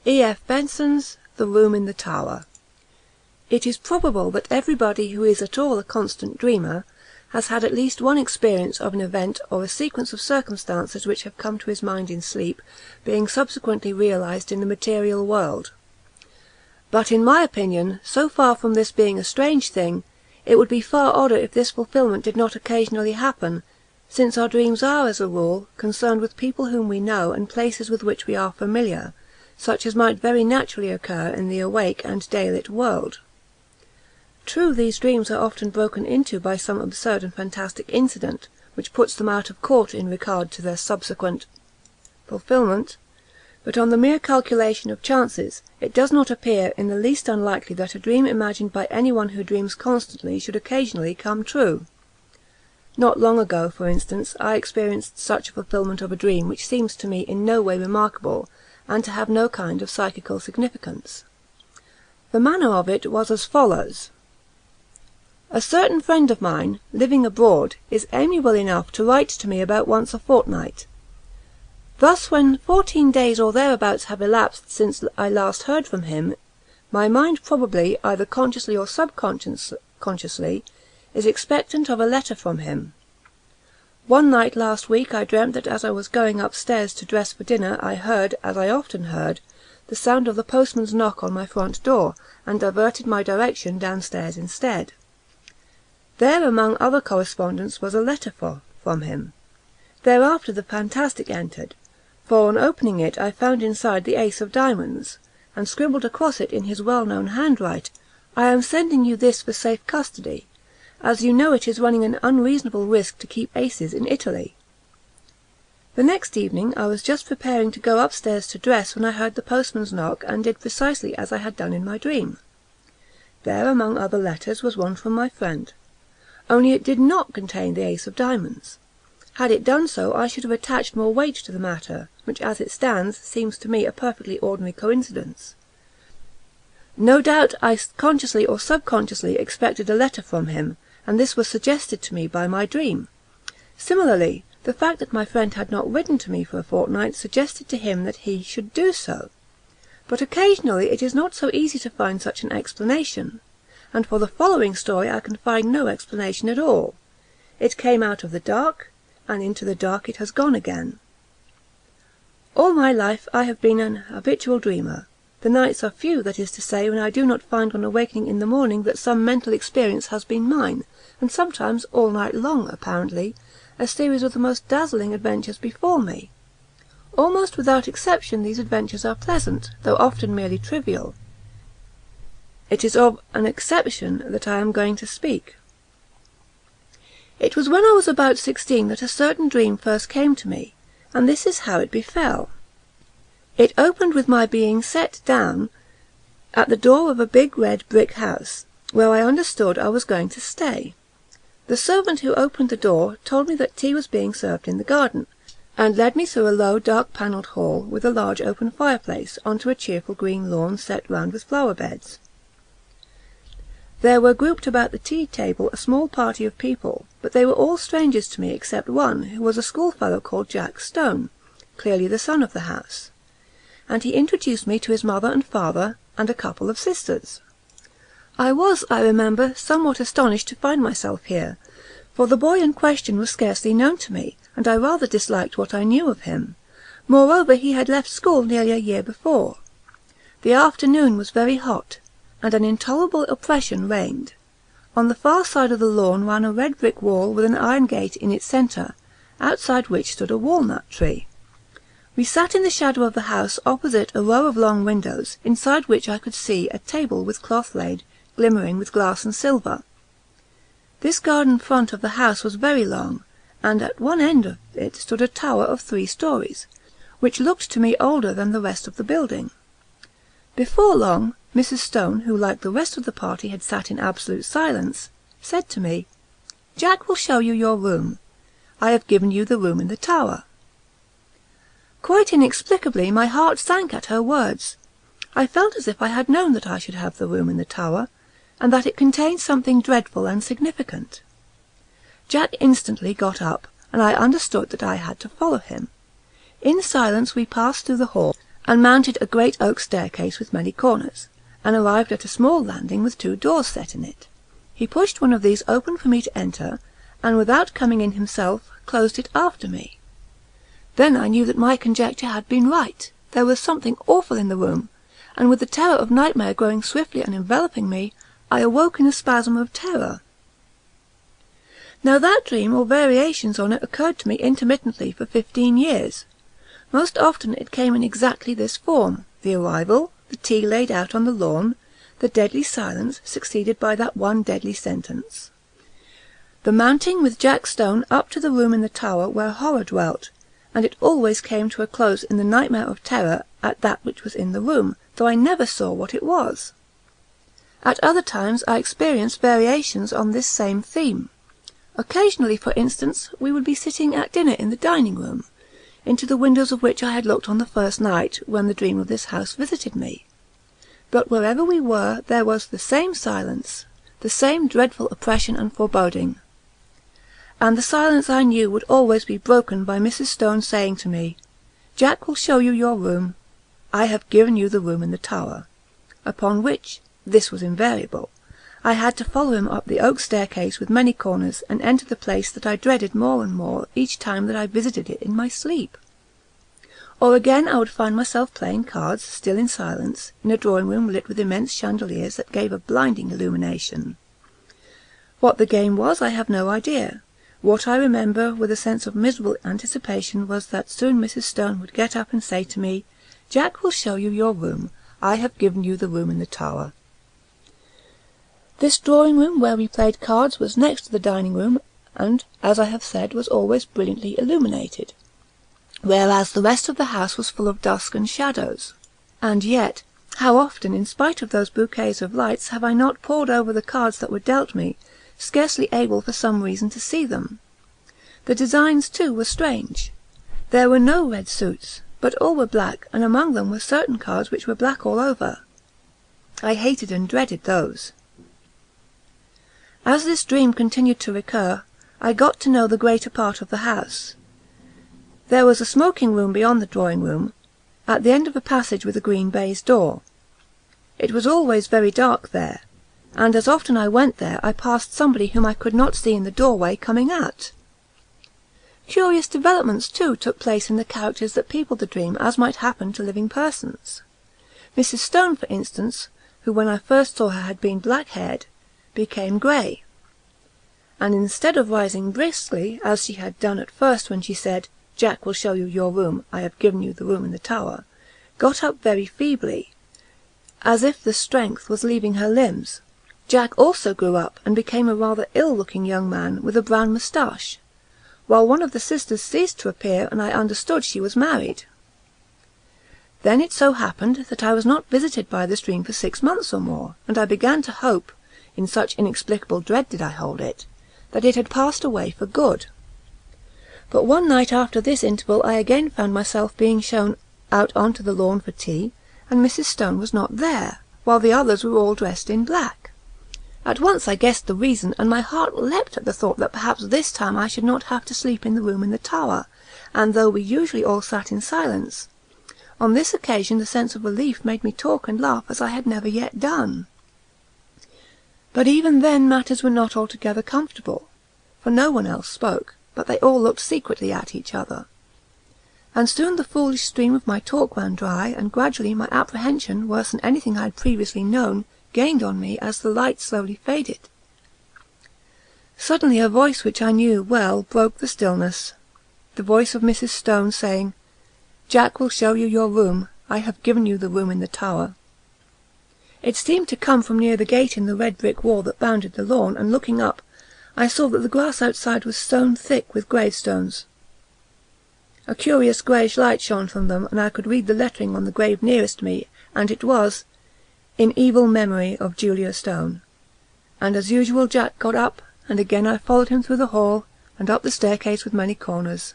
E. F. Benson's The Room in the Tower. It is probable that everybody who is at all a constant dreamer has had at least one experience of an event or a sequence of circumstances which have come to his mind in sleep, being subsequently realized in the material world. But in my opinion, so far from this being a strange thing, it would be far odder if this fulfilment did not occasionally happen, since our dreams are, as a rule, concerned with people whom we know and places with which we are familiar, such as might very naturally occur in the awake and daylit world. True, these dreams are often broken into by some absurd and fantastic incident, which puts them out of court in regard to their subsequent fulfilment, but on the mere calculation of chances, it does not appear in the least unlikely that a dream imagined by anyone who dreams constantly should occasionally come true. Not long ago, for instance, I experienced such a fulfilment of a dream which seems to me in no way remarkable, and to have no kind of psychical significance. The manner of it was as follows. A certain friend of mine, living abroad, is amiable enough to write to me about once a fortnight. Thus, when 14 days or thereabouts have elapsed since I last heard from him, my mind probably, either consciously or subconsciously, is expectant of a letter from him. One night last week I dreamt that as I was going upstairs to dress for dinner I heard, as I often heard, the sound of the postman's knock on my front door, and diverted my direction downstairs instead. There, among other correspondence, was a letter from him. Thereafter the fantastic entered, for on opening it I found inside the ace of diamonds, and scribbled across it in his well-known handwriting, "I am sending you this for safe custody, as you know it is running an unreasonable risk to keep aces in Italy." The next evening I was just preparing to go upstairs to dress when I heard the postman's knock, and did precisely as I had done in my dream. There, among other letters, was one from my friend, only it did not contain the ace of diamonds. Had it done so, I should have attached more weight to the matter, which as it stands seems to me a perfectly ordinary coincidence. No doubt I consciously or subconsciously expected a letter from him, and this was suggested to me by my dream. Similarly, the fact that my friend had not written to me for a fortnight suggested to him that he should do so. But occasionally it is not so easy to find such an explanation, and for the following story I can find no explanation at all. It came out of the dark, and into the dark it has gone again. All my life I have been an habitual dreamer. The nights are few, that is to say, when I do not find on awakening in the morning that some mental experience has been mine, and sometimes all night long, apparently, a series of the most dazzling adventures before me. Almost without exception these adventures are pleasant, though often merely trivial. It is of an exception that I am going to speak. It was when I was about 16 that a certain dream first came to me, and this is how it befell. It opened with my being set down at the door of a big red brick house, where I understood I was going to stay. The servant who opened the door told me that tea was being served in the garden, and led me through a low dark-panelled hall with a large open fireplace onto a cheerful green lawn set round with flower beds. There were grouped about the tea table a small party of people, but they were all strangers to me except one, who was a schoolfellow called Jack Stone, clearly the son of the house, and he introduced me to his mother and father and a couple of sisters. I was, I remember, somewhat astonished to find myself here, for the boy in question was scarcely known to me, and I rather disliked what I knew of him. Moreover, he had left school nearly a year before. The afternoon was very hot, and an intolerable oppression reigned. On the far side of the lawn ran a red brick wall with an iron gate in its centre, outside which stood a walnut tree. We sat in the shadow of the house opposite a row of long windows, inside which I could see a table with cloth laid, glimmering with glass and silver. This garden front of the house was very long, and at one end of it stood a tower of 3 stories, which looked to me older than the rest of the building. Before long, Mrs. Stone, who like the rest of the party had sat in absolute silence, said to me, "Jack will show you your room. I have given you the room in the tower." Quite inexplicably my heart sank at her words. I felt as if I had known that I should have the room in the tower, and that it contained something dreadful and significant. Jack instantly got up, and I understood that I had to follow him. In silence we passed through the hall, and mounted a great oak staircase with many corners, and arrived at a small landing with 2 doors set in it. He pushed one of these open for me to enter, and without coming in himself, closed it after me. Then I knew that my conjecture had been right. There was something awful in the room, and with the terror of nightmare growing swiftly and enveloping me, I awoke in a spasm of terror. Now that dream or variations on it occurred to me intermittently for 15 years. Most often it came in exactly this form: the arrival, the tea laid out on the lawn, the deadly silence succeeded by that one deadly sentence. The mounting with Jack Stone up to the room in the tower where horror dwelt, and it always came to a close in the nightmare of terror at that which was in the room, though I never saw what it was. At other times I experienced variations on this same theme. Occasionally, for instance, we would be sitting at dinner in the dining-room, into the windows of which I had looked on the first night when the dream of this house visited me. But wherever we were, there was the same silence, the same dreadful oppression and foreboding. And the silence, I knew, would always be broken by Mrs. Stone saying to me, "Jack will show you your room. I have given you the room in the tower." Upon which, this was invariable, I had to follow him up the oak staircase with many corners, and enter the place that I dreaded more and more each time that I visited it in my sleep. Or again I would find myself playing cards, still in silence, in a drawing-room lit with immense chandeliers that gave a blinding illumination. What the game was I have no idea. What I remember with a sense of miserable anticipation was that soon Mrs. Stone would get up and say to me, "Jack will show you your room. I have given you the room in the tower." This drawing-room where we played cards was next to the dining-room, and, as I have said, was always brilliantly illuminated, whereas the rest of the house was full of dusk and shadows. And yet, how often, in spite of those bouquets of lights, have I not pored over the cards that were dealt me, scarcely able for some reason to see them. The designs, too, were strange. There were no red suits, but all were black, and among them were certain cards which were black all over. I hated and dreaded those. As this dream continued to recur, I got to know the greater part of the house. There was a smoking-room beyond the drawing-room, at the end of a passage with a green baize door. It was always very dark there, and as often I went there I passed somebody whom I could not see in the doorway coming out. Curious developments, too, took place in the characters that peopled the dream, as might happen to living persons. Mrs. Stone, for instance, who when I first saw her had been black-haired, became grey, and instead of rising briskly, as she had done at first when she said, "Jack will show you your room, I have given you the room in the tower," got up very feebly, as if the strength was leaving her limbs. Jack also grew up, and became a rather ill-looking young man with a brown moustache, while one of the sisters ceased to appear, and I understood she was married. Then it so happened that I was not visited by this dream for 6 months or more, and I began to hope, in such inexplicable dread did I hold it, that it had passed away for good. But one night after this interval I again found myself being shown out on to the lawn for tea, and Mrs. Stone was not there, while the others were all dressed in black. At once I guessed the reason, and my heart leapt at the thought that perhaps this time I should not have to sleep in the room in the tower, and though we usually all sat in silence, on this occasion the sense of relief made me talk and laugh as I had never yet done. But even then matters were not altogether comfortable, for no one else spoke, but they all looked secretly at each other. And soon the foolish stream of my talk ran dry, and gradually my apprehension, worse than anything I had previously known, gained on me as the light slowly faded. Suddenly a voice which I knew well broke the stillness, the voice of Mrs. Stone saying, "Jack will show you your room. I have given you the room in the tower." It seemed to come from near the gate in the red brick wall that bounded the lawn, and looking up, I saw that the grass outside was sown thick with gravestones. A curious greyish light shone from them, and I could read the lettering on the grave nearest me, and it was, "In evil memory of Julia Stone." And as usual Jack got up, and again I followed him through the hall, and up the staircase with many corners.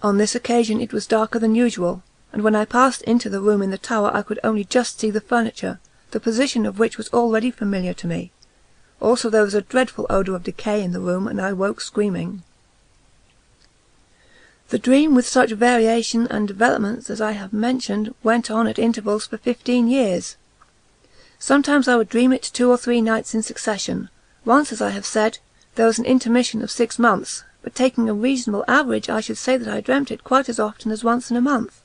On this occasion it was darker than usual, and when I passed into the room in the tower I could only just see the furniture, the position of which was already familiar to me. Also there was a dreadful odour of decay in the room, and I woke screaming. The dream, with such variation and developments as I have mentioned, went on at intervals for 15 years. Sometimes I would dream it 2 or 3 nights in succession. Once, as I have said, there was an intermission of 6 months, but taking a reasonable average, I should say that I dreamt it quite as often as once in a month.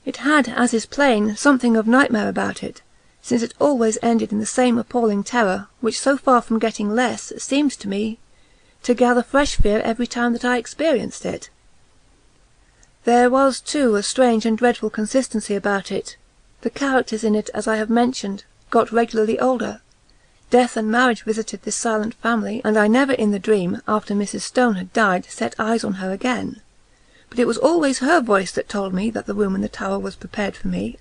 It had, as is plain, something of nightmare about it, since it always ended in the same appalling terror, which, so far from getting less, seemed to me to gather fresh fear every time that I experienced it. There was, too, a strange and dreadful consistency about it. The characters in it, as I have mentioned, got regularly older. Death and marriage visited this silent family, and I never in the dream, after Mrs. Stone had died, set eyes on her again. But it was always her voice that told me that the room in the tower was prepared for me,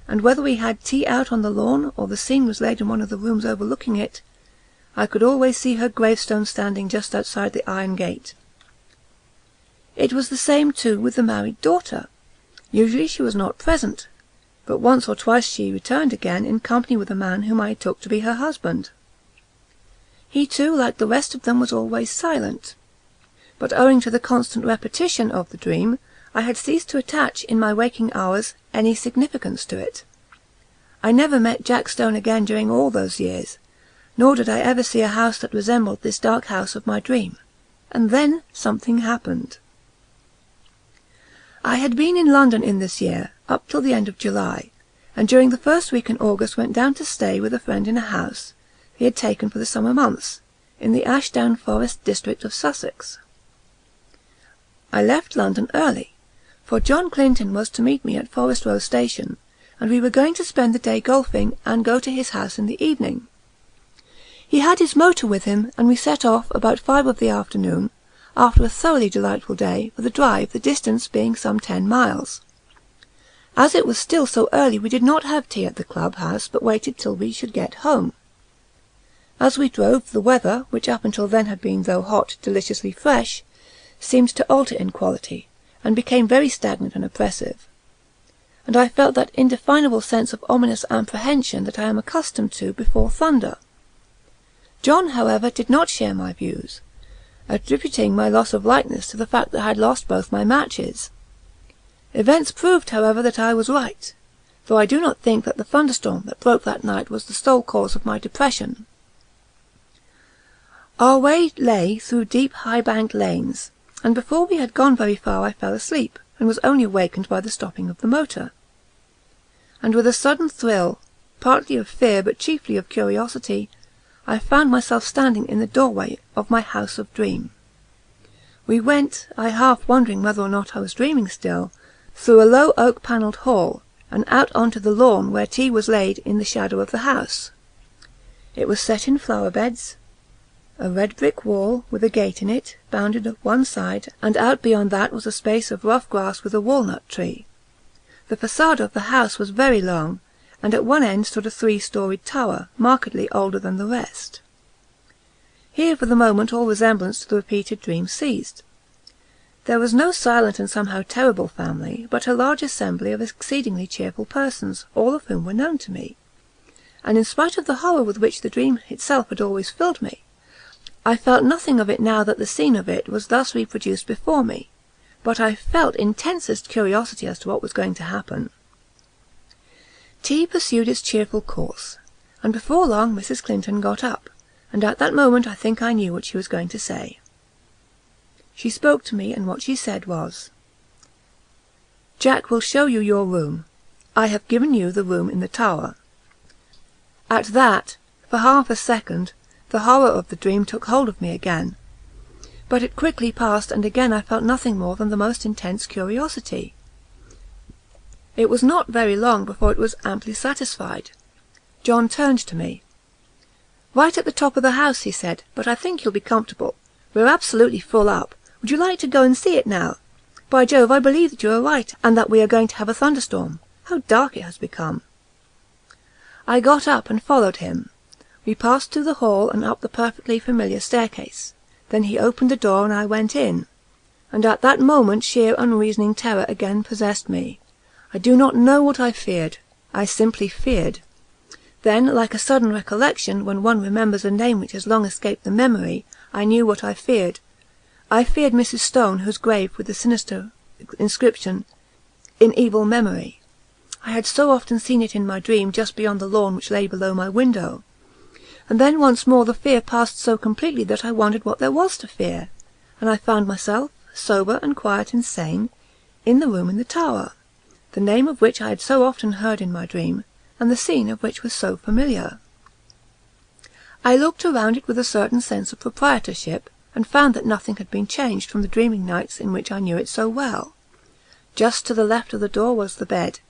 and whether we had tea out on the lawn, or the scene was laid in one of the rooms overlooking it, I could always see her gravestone standing just outside the iron gate. It was the same, too, with the married daughter. Usually she was not present, but once or twice she returned again in company with a man whom I took to be her husband. He, too, like the rest of them, was always silent. But owing to the constant repetition of the dream, I had ceased to attach, in my waking hours, any significance to it. I never met Jack Stone again during all those years, nor did I ever see a house that resembled this dark house of my dream. And then something happened. I had been in London in this year, up till the end of July, and during the first week in August went down to stay with a friend in a house he had taken for the summer months, in the Ashdown Forest district of Sussex. I left London early, for John Clinton was to meet me at Forest Row Station, and we were going to spend the day golfing and go to his house in the evening. He had his motor with him, and we set off about 5 of the afternoon, after a thoroughly delightful day, for the drive, the distance being some 10 miles. As it was still so early, we did not have tea at the club house, but waited till we should get home. As we drove, the weather, which up until then had been, though hot, deliciously fresh, seemed to alter in quality, and became very stagnant and oppressive. And I felt that indefinable sense of ominous apprehension that I am accustomed to before thunder. John, however, did not share my views, attributing my loss of lightness to the fact that I had lost both my matches. Events proved, however, that I was right, though I do not think that the thunderstorm that broke that night was the sole cause of my depression. Our way lay through deep high-banked lanes, and before we had gone very far I fell asleep, and was only awakened by the stopping of the motor. And with a sudden thrill, partly of fear but chiefly of curiosity, I found myself standing in the doorway of my house of dream. We went, I half wondering whether or not I was dreaming still, through a low oak-panelled hall, and out onto the lawn where tea was laid in the shadow of the house. It was set in flower-beds, a red brick wall with a gate in it, bounded at one side, and out beyond that was a space of rough grass with a walnut tree. The façade of the house was very long, and at one end stood a 3-storied tower, markedly older than the rest. Here for the moment all resemblance to the repeated dream ceased. There was no silent and somehow terrible family, but a large assembly of exceedingly cheerful persons, all of whom were known to me. And in spite of the horror with which the dream itself had always filled me, I felt nothing of it now that the scene of it was thus reproduced before me, but I felt intensest curiosity as to what was going to happen. Tea pursued its cheerful course, and before long Mrs. Clinton got up, and at that moment I think I knew what she was going to say. She spoke to me, and what she said was, "Jack will show you your room. I have given you the room in the tower." At that, for half a second, the horror of the dream took hold of me again, but it quickly passed, and again I felt nothing more than the most intense curiosity. It was not very long before it was amply satisfied. John turned to me. "Right at the top of the house," he said, "but I think you'll be comfortable. We're absolutely full up. Would you like to go and see it now? By Jove, I believe that you are right, and that we are going to have a thunderstorm. How dark it has become." I got up and followed him. We passed through the hall and up the perfectly familiar staircase. Then he opened the door and I went in. And at that moment sheer unreasoning terror again possessed me. I do not know what I feared. I simply feared. Then, like a sudden recollection, when one remembers a name which has long escaped the memory, I knew what I feared. I feared Mrs. Stone, whose grave with the sinister inscription, "In evil memory." I had so often seen it in my dream just beyond the lawn which lay below my window. And then once more the fear passed so completely that I wondered what there was to fear, and I found myself, sober and quiet and sane, in the room in the tower, the name of which I had so often heard in my dream, and the scene of which was so familiar. I looked around it with a certain sense of proprietorship, and found that nothing had been changed from the dreaming nights in which I knew it so well. Just to the left of the door was the bed,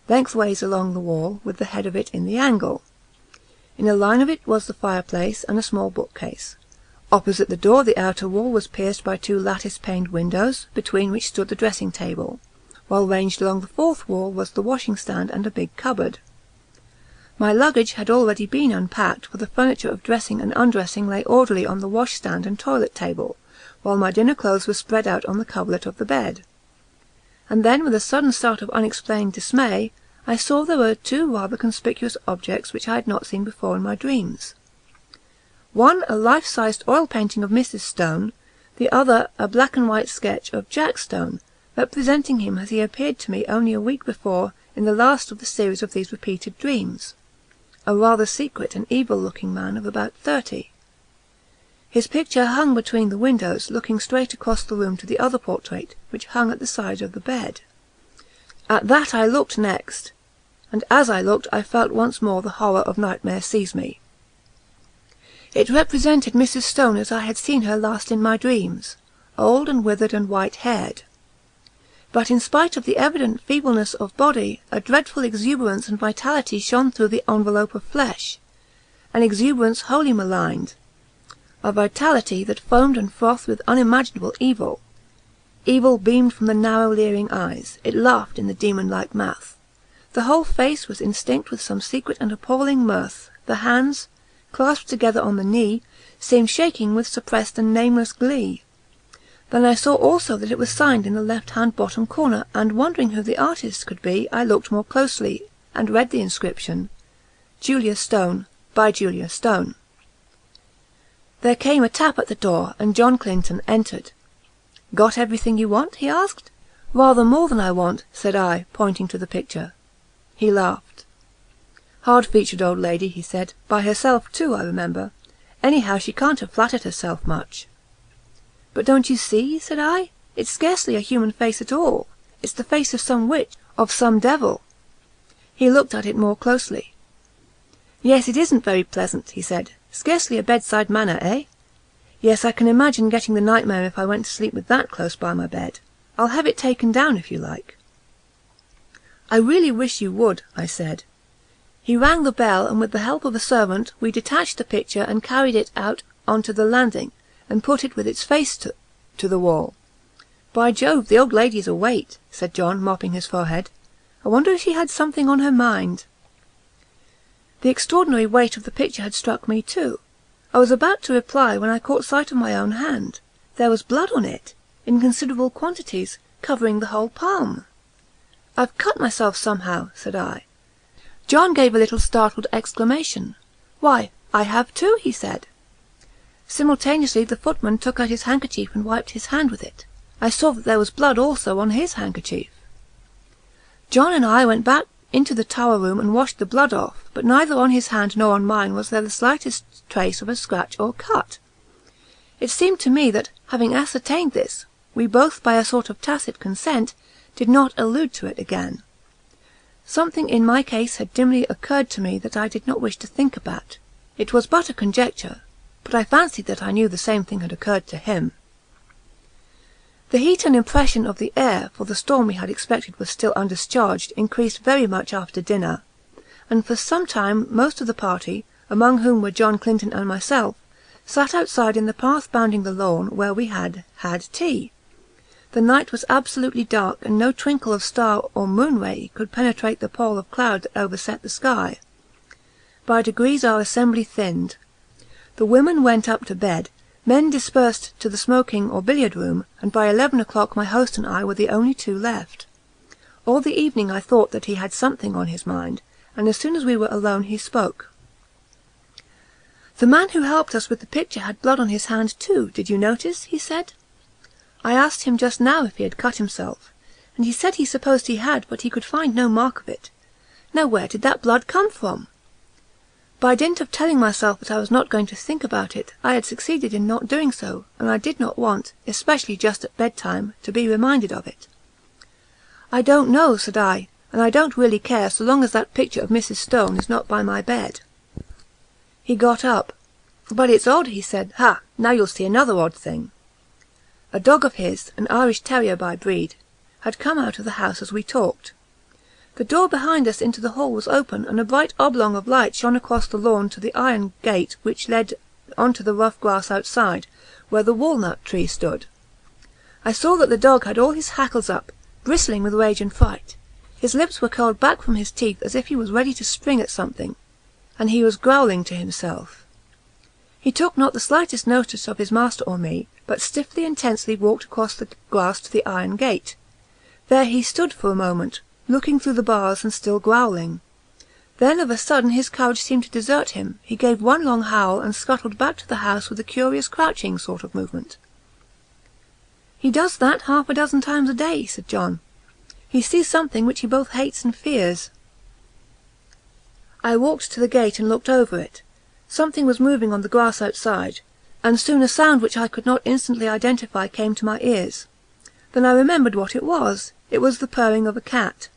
lengthways along the wall, with the head of it in the angle. In a line of it was the fireplace and a small bookcase. Opposite the door the outer wall was pierced by 2 lattice-paned windows, between which stood the dressing-table, while ranged along the fourth wall was the washing-stand and a big cupboard. My luggage had already been unpacked, for the furniture of dressing and undressing lay orderly on the wash-stand and toilet-table, while my dinner clothes were spread out on the coverlet of the bed. And then, with a sudden start of unexplained dismay, I saw there were 2 rather conspicuous objects which I had not seen before in my dreams. One a life-sized oil painting of Mrs. Stone, the other a black-and-white sketch of Jack Stone, representing him as he appeared to me only a week before in the last of the series of these repeated dreams, a rather secret and evil-looking man of about 30. His picture hung between the windows, looking straight across the room to the other portrait, which hung at the side of the bed. At that I looked next, and as I looked I felt once more the horror of nightmare seize me. It represented Mrs. Stone as I had seen her last in my dreams, old and withered and white-haired. But in spite of the evident feebleness of body, a dreadful exuberance and vitality shone through the envelope of flesh, an exuberance wholly maligned, a vitality that foamed and frothed with unimaginable evil. Evil beamed from the narrow leering eyes, it laughed in the demon-like mouth. The whole face was instinct with some secret and appalling mirth, the hands, clasped together on the knee, seemed shaking with suppressed and nameless glee. Then I saw also that it was signed in the left-hand bottom corner, and wondering who the artist could be, I looked more closely, and read the inscription, "Julia Stone, by Julia Stone." There came a tap at the door, and John Clinton entered. "Got everything you want?" he asked. "Rather more than I want," said I, pointing to the picture. He laughed. "Hard-featured old lady," he said. "By herself, too, I remember. Anyhow, she can't have flattered herself much." "But don't you see?" said I. "It's scarcely a human face at all. It's the face of some witch, of some devil." He looked at it more closely. "Yes, it isn't very pleasant," he said. "Scarcely a bedside manner, eh? Yes, I can imagine getting the nightmare if I went to sleep with that close by my bed. I'll have it taken down if you like." "I really wish you would," I said. He rang the bell, and with the help of a servant we detached the picture and carried it out onto the landing, and put it with its face to the wall. "By Jove, the old lady's a weight," said John, mopping his forehead. "I wonder if she had something on her mind." The extraordinary weight of the picture had struck me too. I was about to reply when I caught sight of my own hand. There was blood on it, in considerable quantities, covering the whole palm. "I've cut myself somehow," said I. John gave a little startled exclamation. "Why, I have too," he said. Simultaneously the footman took out his handkerchief and wiped his hand with it. I saw that there was blood also on his handkerchief. John and I went back into the tower room and washed the blood off, but neither on his hand nor on mine was there the slightest trace of a scratch or cut. It seemed to me that, having ascertained this, we both, by a sort of tacit consent, did not allude to it again. Something in my case had dimly occurred to me that I did not wish to think about. It was but a conjecture, but I fancied that I knew the same thing had occurred to him. The heat and impression of the air, for the storm we had expected was still undischarged, increased very much after dinner, and for some time most of the party, among whom were John Clinton and myself, sat outside in the path bounding the lawn, where we had had tea. The night was absolutely dark, and no twinkle of star or moon ray could penetrate the pall of cloud that overset the sky. By degrees our assembly thinned. The women went up to bed, men dispersed to the smoking or billiard room, and by 11 o'clock my host and I were the only 2 left. All the evening I thought that he had something on his mind, and as soon as we were alone he spoke. "The man who helped us with the picture had blood on his hand too, did you notice?" he said. I asked him just now if he had cut himself, and he said he supposed he had, but he could find no mark of it. Now where did that blood come from? By dint of telling myself that I was not going to think about it, I had succeeded in not doing so, and I did not want, especially just at bedtime, to be reminded of it. "I don't know," said I, "and I don't really care so long as that picture of Mrs. Stone is not by my bed." He got up. "But it's odd," he said. "Ha! Now you'll see another odd thing." A dog of his, an Irish terrier by breed, had come out of the house as we talked. The door behind us into the hall was open, and a bright oblong of light shone across the lawn to the iron gate which led on to the rough grass outside, where the walnut tree stood. I saw that the dog had all his hackles up, bristling with rage and fright. His lips were curled back from his teeth as if he was ready to spring at something, and he was growling to himself. He took not the slightest notice of his master or me, but stiffly and tensely walked across the grass to the iron gate. There he stood for a moment, looking through the bars and still growling. Then of a sudden his courage seemed to desert him. He gave one long howl and scuttled back to the house with a curious crouching sort of movement. "He does that half a dozen times a day," said John. "He sees something which he both hates and fears." I walked to the gate and looked over it. Something was moving on the grass outside, and soon a sound which I could not instantly identify came to my ears. Then I remembered what it was. It was the purring of a cat.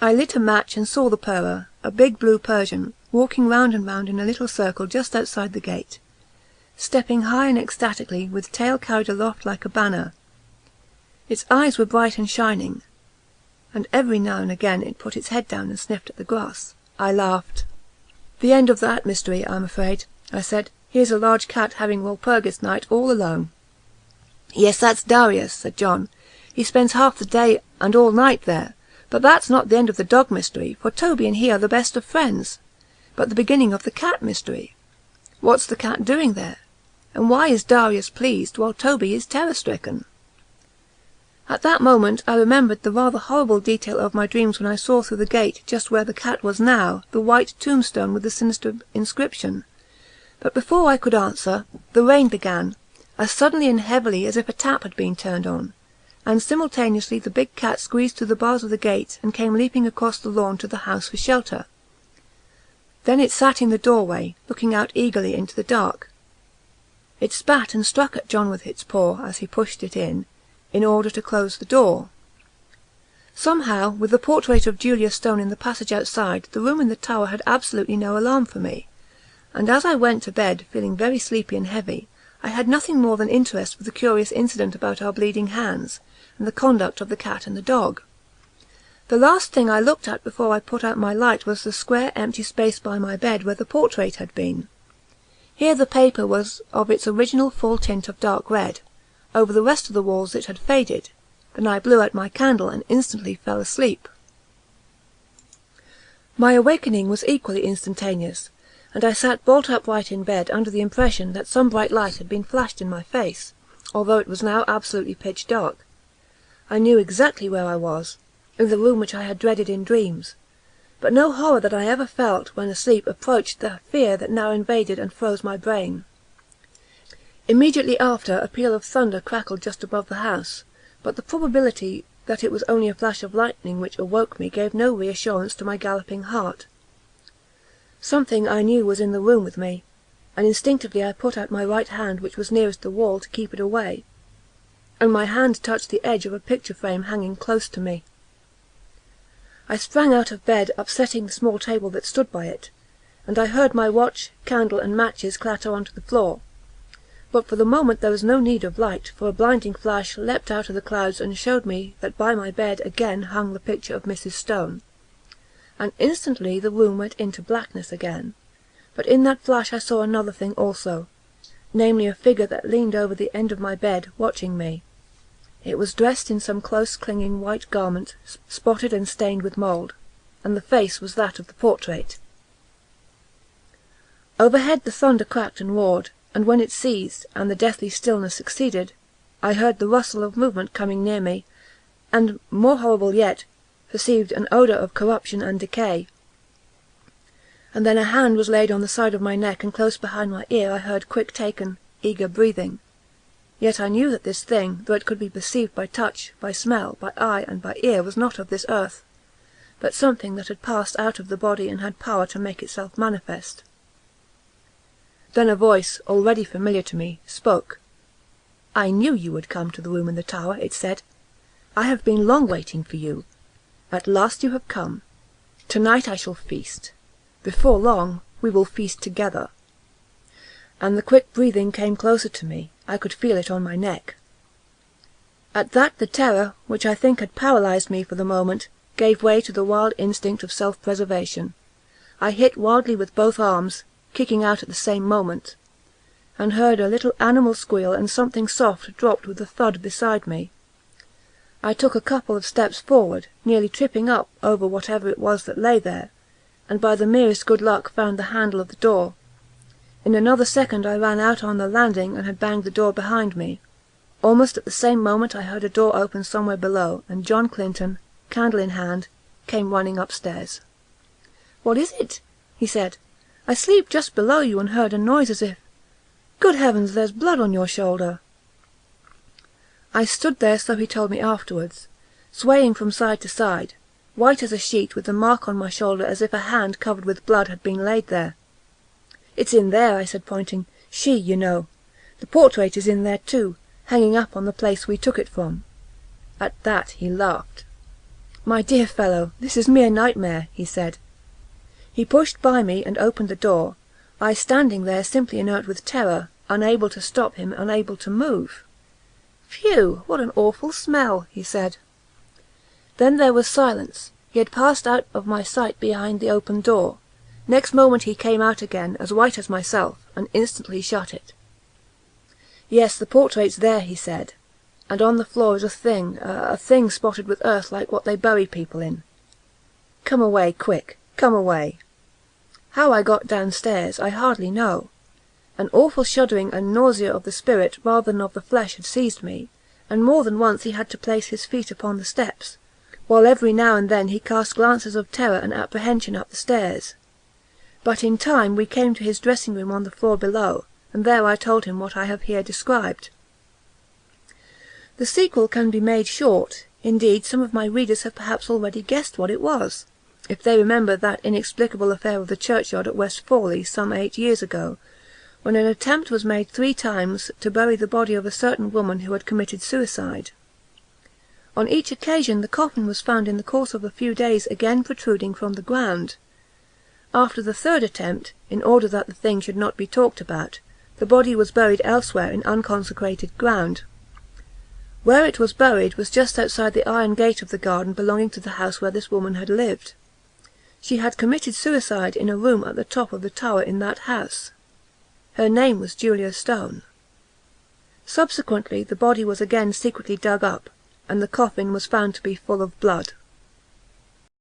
I lit a match and saw the purrer, a big blue Persian, walking round and round in a little circle just outside the gate, stepping high and ecstatically, with tail carried aloft like a banner. Its eyes were bright and shining, and every now and again it put its head down and sniffed at the grass. I laughed. "The end of that mystery, I'm afraid," I said. "Here's a large cat having Walpurgis night all alone." "Yes, that's Darius," said John. "He spends half the day and all night there. But that's not the end of the dog mystery, for Toby and he are the best of friends, but the beginning of the cat mystery. What's the cat doing there? And why is Darius pleased while Toby is terror-stricken?" At that moment I remembered the rather horrible detail of my dreams when I saw through the gate, just where the cat was now, the white tombstone with the sinister inscription. But before I could answer, the rain began, as suddenly and heavily as if a tap had been turned on, and simultaneously the big cat squeezed through the bars of the gate and came leaping across the lawn to the house for shelter. Then it sat in the doorway, looking out eagerly into the dark. It spat and struck at John with its paw as he pushed it in order to close the door. Somehow, with the portrait of Julia Stone in the passage outside, the room in the tower had absolutely no alarm for me, and as I went to bed, feeling very sleepy and heavy, I had nothing more than interest for the curious incident about our bleeding hands, and the conduct of the cat and the dog. The last thing I looked at before I put out my light was the square empty space by my bed where the portrait had been. Here the paper was of its original full tint of dark red. Over the rest of the walls it had faded. Then I blew out my candle and instantly fell asleep. My awakening was equally instantaneous, and I sat bolt upright in bed under the impression that some bright light had been flashed in my face, although it was now absolutely pitch dark. I knew exactly where I was, in the room which I had dreaded in dreams, but no horror that I ever felt when asleep approached the fear that now invaded and froze my brain. Immediately after, a peal of thunder crackled just above the house, but the probability that it was only a flash of lightning which awoke me gave no reassurance to my galloping heart. Something I knew was in the room with me, and instinctively I put out my right hand, which was nearest the wall, to keep it away, and my hand touched the edge of a picture frame hanging close to me. I sprang out of bed, upsetting the small table that stood by it, and I heard my watch, candle, and matches clatter onto the floor. But for the moment there was no need of light, for a blinding flash leapt out of the clouds and showed me that by my bed again hung the picture of Mrs. Stone. And instantly the room went into blackness again. But in that flash I saw another thing also, namely a figure that leaned over the end of my bed, watching me. It was dressed in some close-clinging white garment, spotted and stained with mould, and the face was that of the portrait. Overhead the thunder cracked and roared, and when it ceased, and the deathly stillness succeeded, I heard the rustle of movement coming near me, and, more horrible yet, perceived an odour of corruption and decay. And then a hand was laid on the side of my neck, and close behind my ear I heard quick taken, eager breathing. Yet I knew that this thing, though it could be perceived by touch, by smell, by eye, and by ear, was not of this earth, but something that had passed out of the body and had power to make itself manifest. Then a voice, already familiar to me, spoke. "I knew you would come to the room in the tower," it said. "I have been long waiting for you. At last you have come. Tonight I shall feast. Before long we will feast together." And the quick breathing came closer to me. I could feel it on my neck. At that the terror, which I think had paralysed me for the moment, gave way to the wild instinct of self-preservation. I hit wildly with both arms, kicking out at the same moment, and heard a little animal squeal, and something soft dropped with a thud beside me. I took a couple of steps forward, nearly tripping up over whatever it was that lay there, and by the merest good luck found the handle of the door. In another second I ran out on the landing and had banged the door behind me. Almost at the same moment I heard a door open somewhere below, and John Clinton, candle in hand, came running upstairs. "What is it?" he said. "I sleep just below you and heard a noise as if... Good heavens, there's blood on your shoulder." I stood there, so he told me afterwards, swaying from side to side, white as a sheet, with the mark on my shoulder as if a hand covered with blood had been laid there. "It's in there," I said, pointing. "She, you know. The portrait is in there too, hanging up on the place we took it from." At that he laughed. "My dear fellow, this is mere nightmare," he said. He pushed by me and opened the door, I standing there simply inert with terror, unable to stop him, unable to move. "Phew, what an awful smell," he said. Then there was silence. He had passed out of my sight behind the open door. Next moment he came out again, as white as myself, and instantly shut it. "Yes, the portrait's there," he said, "and on the floor is a thing spotted with earth like what they bury people in. Come away, quick, come away." How I got downstairs I hardly know. An awful shuddering and nausea of the spirit rather than of the flesh had seized me, and more than once he had to place his feet upon the steps, while every now and then he cast glances of terror and apprehension up the stairs. But in time we came to his dressing-room on the floor below, and there I told him what I have here described. The sequel can be made short. Indeed, some of my readers have perhaps already guessed what it was, if they remember that inexplicable affair of the churchyard at West Fawley some 8 years ago, when an attempt was made 3 times to bury the body of a certain woman who had committed suicide. On each occasion the coffin was found in the course of a few days again protruding from the ground. After the 3rd attempt, in order that the thing should not be talked about, the body was buried elsewhere in unconsecrated ground. Where it was buried was just outside the iron gate of the garden belonging to the house where this woman had lived. She had committed suicide in a room at the top of the tower in that house. Her name was Julia Stone. Subsequently the body was again secretly dug up, and the coffin was found to be full of blood.